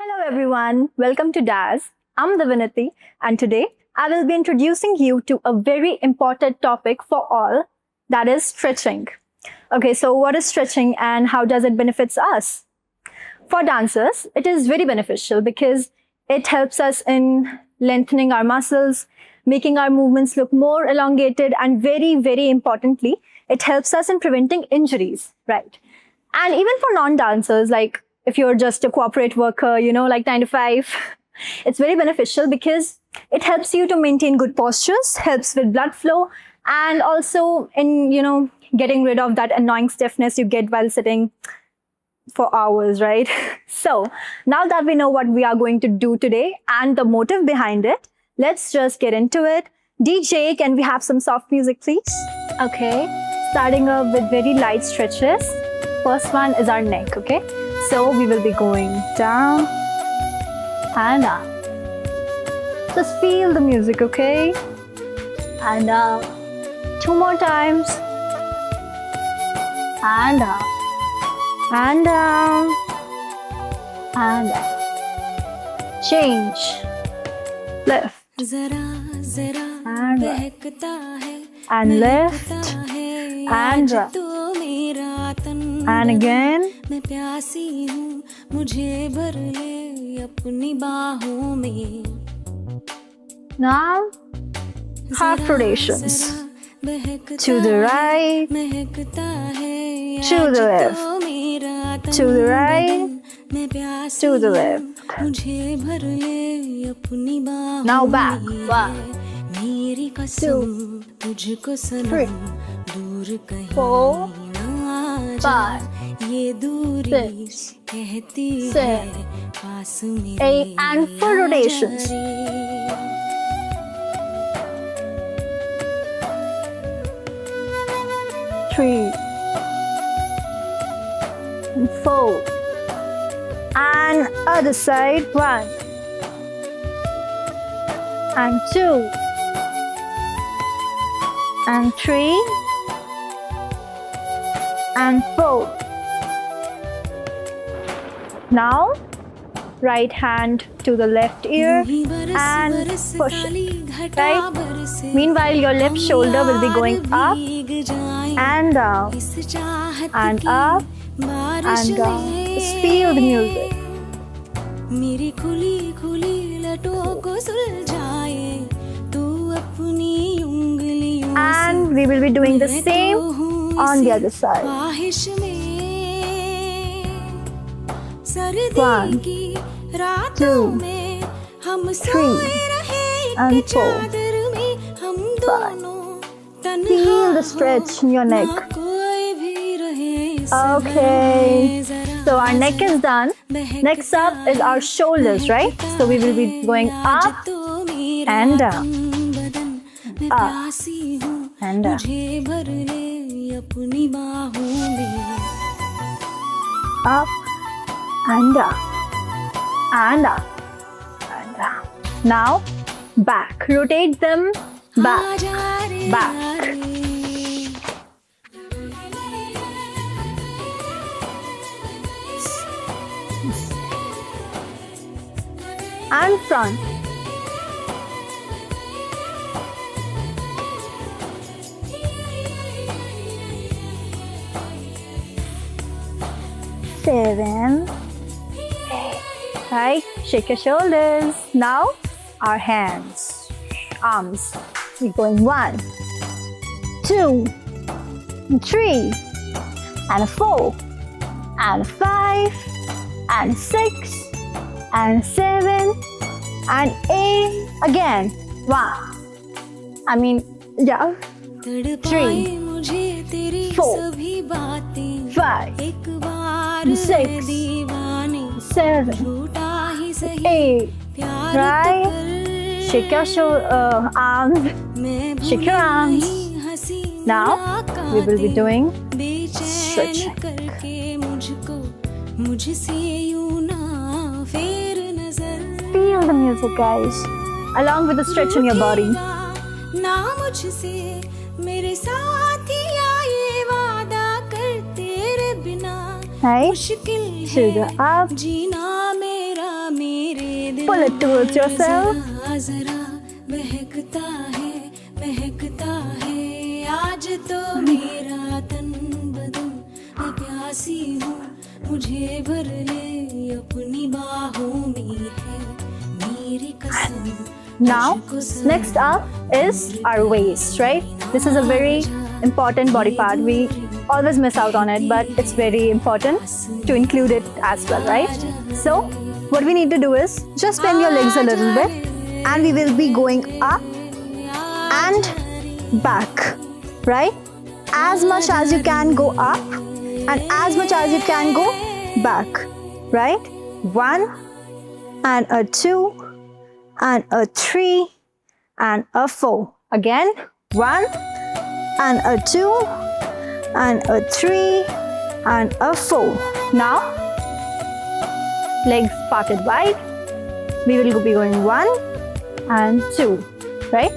Hello everyone, welcome to DAS. I'm Divinity and today I will be introducing you to a very important topic for all, that is stretching. Okay, so what is stretching and how does it benefits us? For dancers, it is very beneficial because it helps us in lengthening our muscles, making our movements look more elongated, and very importantly, it helps us in preventing injuries, right? And even for non-dancers, like if you're just a corporate worker, like 9 to 5, it's very beneficial because it helps you to maintain good postures, helps with blood flow, and also in, getting rid of that annoying stiffness you get while sitting for hours, right? So now that we know what we are going to do today and the motive behind it, let's just get into it. DJ, can we have some soft music, please? Okay, starting up with very light stretches. First one is our neck, okay? So we will be going down and up. Just feel the music, okay? And up. 2 more times. And up. And down. And up. Change. Lift. And up. And lift. And up. And again. मैं प्यासी हूँ मुझे भर ले अपनी बाहों में Now half rotations to the right, to the left, to the right, to the left. मुझे भर ले अपनी बाहों Now back. 1, मेरी कसम तुझको सनम दूर कहीं 4, ना 5, ये दूरी 6, कहती 7, है पास मेरे 8, and full rotations. 3, 4, and other side. 1, and 2, and 3, and 4. Now, right hand to the left ear and push it, right? Meanwhile, your left shoulder will be going up and down and up and down. Just feel the music. मेरी खुली खुली लटों को सुलझाए तू अपनी उंगलियों And we will be doing the same on the other side. ख्वाहिश में सर्दी 1, की रातों 2, में हम 3, सोए रहे and एक 4, चादर में हम दोनों तन्हा Feel the stretch in your neck. ना कोई भी रहे Okay, so our neck is done. Next up is our shoulders, right? So we will be going up and down, up and down, मुझे भर ले अपनी बाहों में up and down, and up and down. Now back. Rotate them back, back. And front. Seven, 8. Right, shake your shoulders. Now, our hands, arms. We're going 1, 2, 3, and 4, and 5, and 6, and 7, and 8. Again. 1. I mean, yeah. 3, 4, 5, 6, 7, 8. Right? Shake your arms. Shake your arms. Now we will be doing stretching. Feel the music, guys, along with the stretch in your body. ना मुझसे मेरे साथिया ये वादा कर तेरे बिना Right? मुश्किल To the है up जीना मेरा pull it towards yourself. जरा जरा महकता है आज तो मेरा तन बदन मैं प्यासी हूँ मुझे भर ले अपनी बाहों में है मेरी कसम Now, next up is our waist, right? This is a very important body part. We always miss out on it, but it's very important to include it as well, right? So, what we need to do is just bend your legs a little bit, and we will be going up and back, right? As much as you can go up, and as much as you can go back, right? 1 and a 2 and a 3 and a 4. Again, 1 and a 2 and a 3 and a 4. Now, legs parted wide. We will be going 1 and 2, right?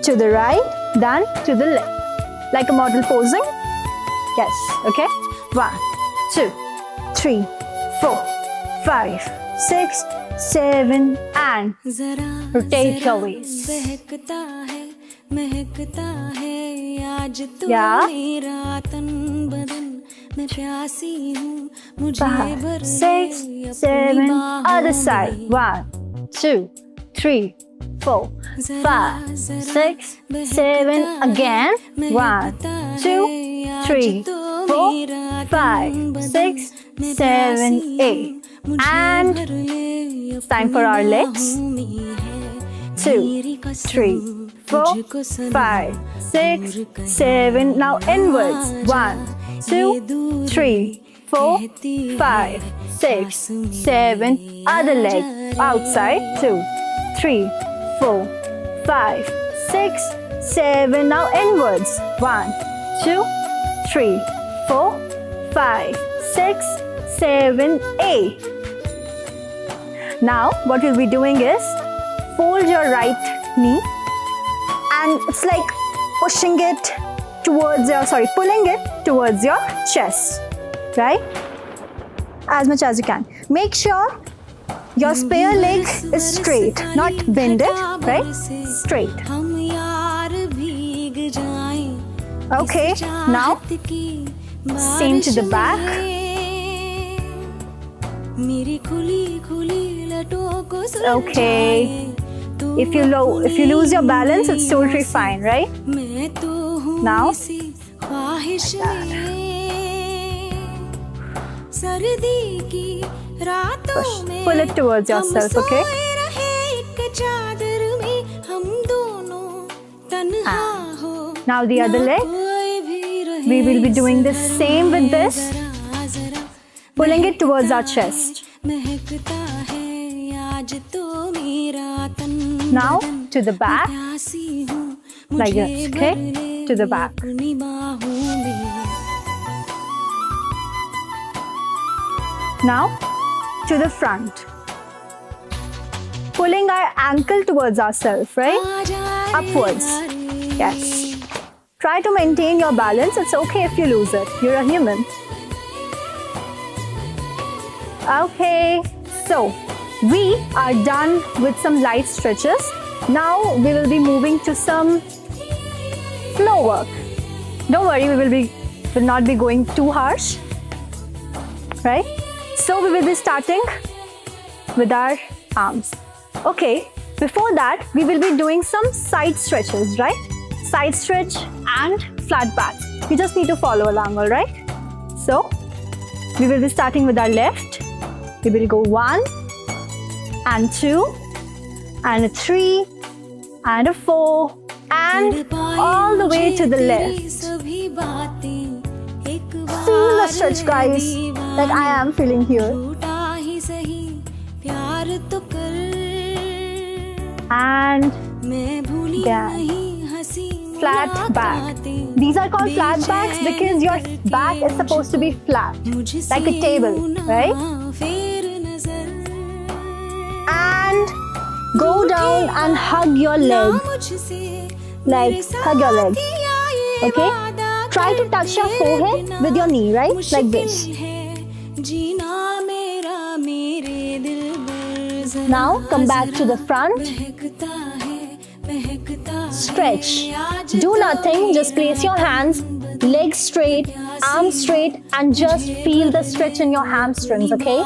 To the right, then to the left. Like a model posing. Yes, okay? 1, 2, 3, 4, 5, 6, 7 and rotate your waist. महकता है आज तो Yeah. मेरा तन बदन मैं प्यासी हूँ मुझे 5, भर 6, 7, other side. 1, 2, 3, 4, 5, 6, 7, again. 1, 2, 3, 4, 5, 6, 7, 8. And it's time for our legs. 2, 3, 4, 5, 6, 7. Now inwards. 1, 2, 3, 4, 5, 6, 7. Other leg outside. 2, 3, 4, 5, 6, 7. Now inwards. 1, 2, 3, 4, 5, 6, 7, 8. Now, what we'll be doing is fold your right knee and it's like pulling it towards your chest, right? As much as you can. Make sure your spare leg is straight, not bended, right? Straight. हम यार भीग जाएं Okay, now same to the back. मेरी खुली खुली लटों को Okay. If you lose your balance, it's totally fine, right? मैं तो हूँ Now, इसी ख्वाहिश में सर्दी की रातों में pull it towards yourself, हम okay? सोए रहे एक चादर में हम दोनों तन्हा हो Now the other ना leg. कोई भी रहे We will be doing the इस same with this. जरा जरा Pulling it towards our chest. महकता है आज तो मेरा तन Now बदन to the back. प्यासी हूँ Like मुझे this, okay? भर ले To the back. अपनी बाहों में Now to the front. Pulling our ankle towards ourselves, right? आ जा रे Upwards. यारे। Yes. Try to maintain your balance. It's okay if you lose it. You're a human. Okay. So, we are done with some light stretches. Now we will be moving to some flow work. Don't worry, we will not be going too harsh. Right? So we will be starting with our arms. Okay, before that, we will be doing some side stretches, right? Side stretch and flat back. You just need to follow along, all right? So, we will be starting with our left. We will go 1 and 2 and a 3 and a 4 and all the way to the left. Feel the stretch, guys, that I am feeling here. And again. Flat back. These are called flat backs because your back is supposed to be flat, like a table, right? And go down and hug your leg. Like, hug your leg. Okay? Try to touch your forehead with your knee, right? Like this. Now come back to the front. Stretch. Do nothing, just place your hands, legs straight, arms straight, and just feel the stretch in your hamstrings, okay?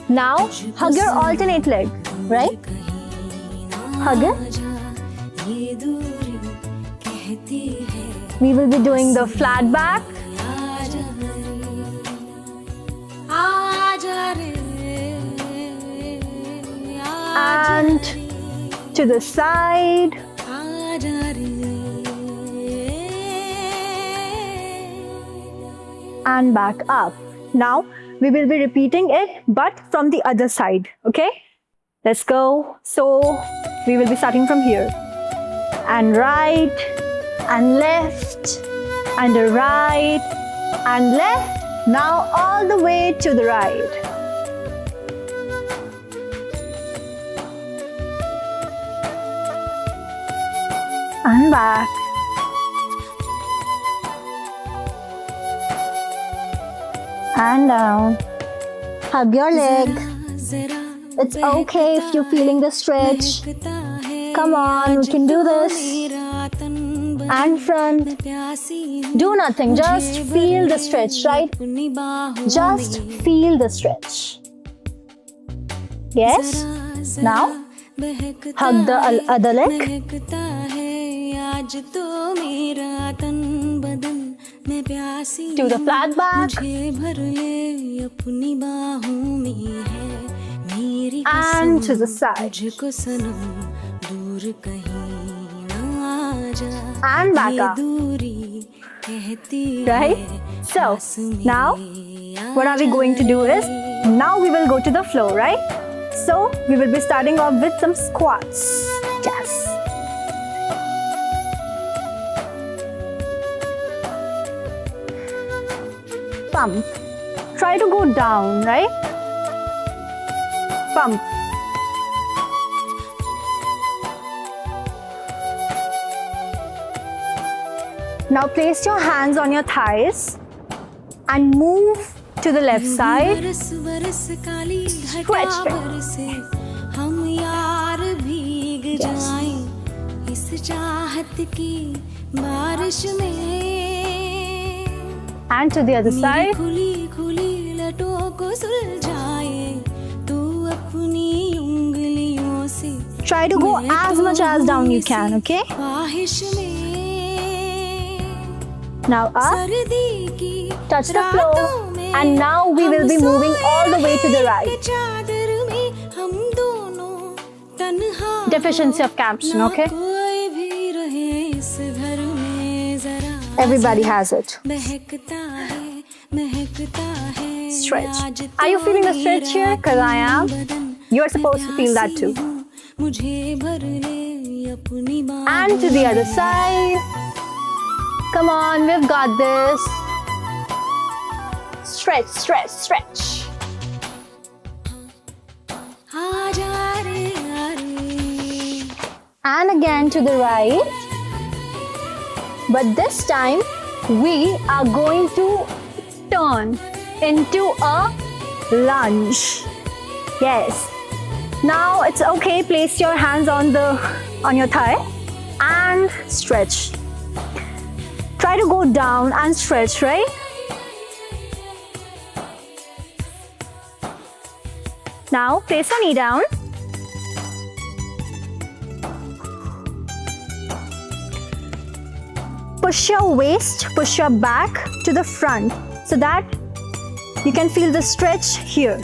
Now hug your alternate leg, right? Hug it. We will be doing the flat back. And to the side. And back up. Now we will be repeating it, but from the other side, okay? Let's go. So we will be starting from here. And right, and left, and the right, and left. Now all the way to the right. And back. And down. Hug your leg. It's okay if you're feeling the stretch. Come on, we can do this. And front. Do nothing, just feel the stretch, right? Just feel the stretch. Yes? Now, hug the other leg. Do the flat back. And to the side. And back up. Right? So, now, what are we going to do is, now we will go to the floor, right? So, we will be starting off with some squats. Yes. Pump. Try to go down, right? Pump. Now place your hands on your thighs and move to the left side. Stretch it. And to the other side. Try to go as much as down you can, okay? Now up, touch the floor, and now we will be moving all the way to the right. Deficiency of caption, okay? Everybody has it. Stretch. Are you feeling the stretch here? Because I am. You are supposed to feel that too. And to the other side. Come on, we've got this. Stretch, stretch, stretch. And again to the right. But this time, we are going to turn into a lunge. Yes. Now it's okay. Place your hands on your thigh and stretch. Try to go down and stretch, right? Now place your knee down. Push your waist, push your back to the front so that you can feel the stretch here.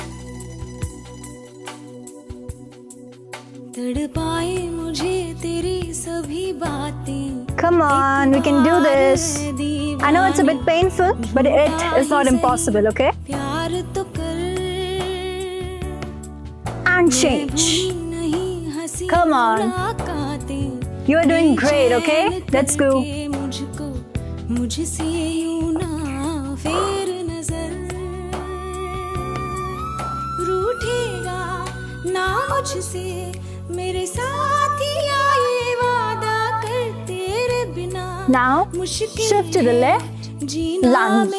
Come on, we can do this. I know it's a bit painful, but it is not impossible, okay? And change. Come on. You are doing great, okay? Let's go. Now, shift to the left, lunge.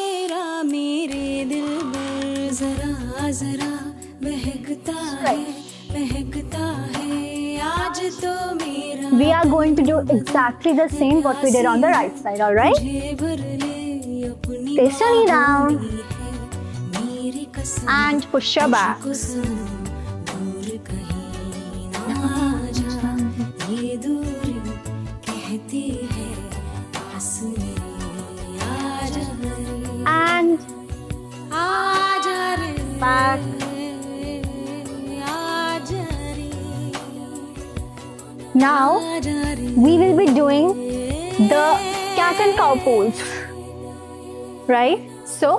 जरा महकता है आज तो मेरा We are going to do exactly the same what we did on the right side, alright? मुझे भर ले अपनी Face your knee down मेरी कसम and push your back. दूर कहीं ना जा ये दूरी कहती है पास मेरे आजा रे And आजा रे back. आजा रे Now आजा रे we will be doing the cat and cow pose. Right? So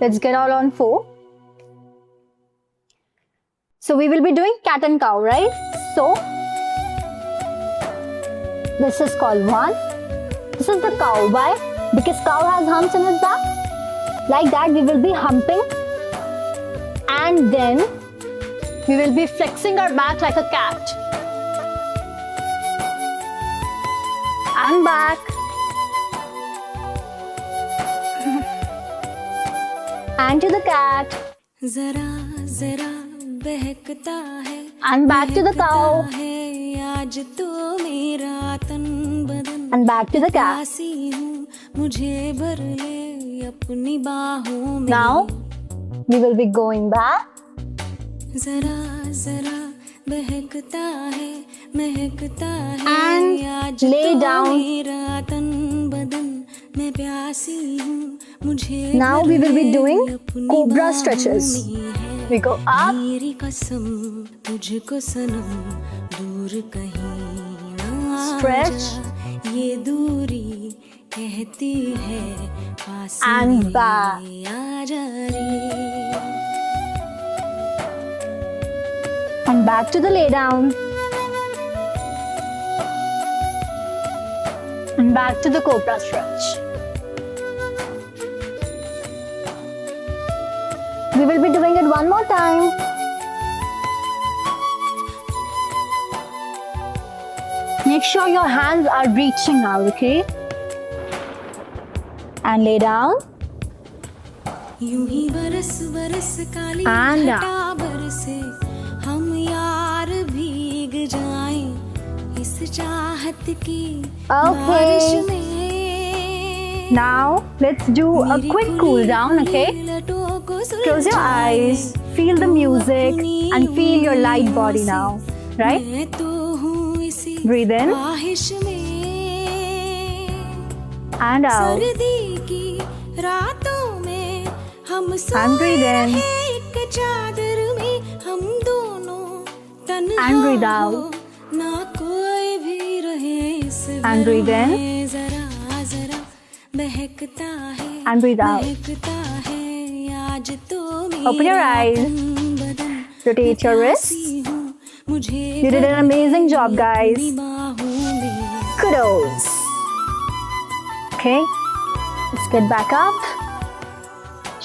let's get all on 4. So we will be doing cat and cow, right? So this is called 1. This is the cow. Why? Because cow has humps in its back. Like that we will be humping and then we will be flexing our back like a cat. And back. And to the cat. जरा जरा बहकता है And back to the cow. है आज तो मेरा तन बदन And back to the cat. प्यासी हूँ मुझे भर ले अपनी बाहों में Now we will be going back. जरा जरा बहकता है महकता है And आज lay तो down. मेरा तन बदन मैं प्यासी हूँ मुझे Now भर we will be ले doing अपनी cobra बाहों stretches. में है। We go up मेरी कसम तुझको सनम दूर कहीं ना Stretch. जा ये दूरी कहती है पास And मेरे back. आजा रे and back to the lay down. And back to the cobra stretch. We will be doing it one more time. Make sure your hands are reaching out, okay? And lay down. यूं ही बरस बरस काली And घटा बरसे हम यार भीग जाएं इस चाहत की बारिश Okay. में Now let's do a quick cool down, okay? Close your eyes, feel the music, and feel your light body now, right? मैं तो हूँ इसी Breathe in ख्वाहिश में and out. सर्दी की रातों में हम सो And breathe in. रहे एक चादर में हम दोनों तन्हा And breathe हो, out. ना कोई भी रहे इस And breathe in. में जरा जरा बहकता है And breathe out. महकता है आज तो Open your मेरा eyes. तन बदन Rotate your wrists. प्यासी हूँ, मुझे You did an amazing job, guys. अपनी बाहों में Kudos. Okay, let's get back up.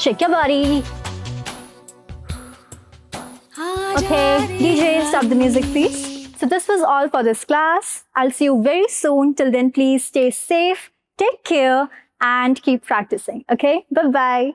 Shake your body. Okay, DJ, stop the music, please. So this was all for this class. I'll see you very soon. Till then, please stay safe, take care, and keep practicing. Okay, bye-bye.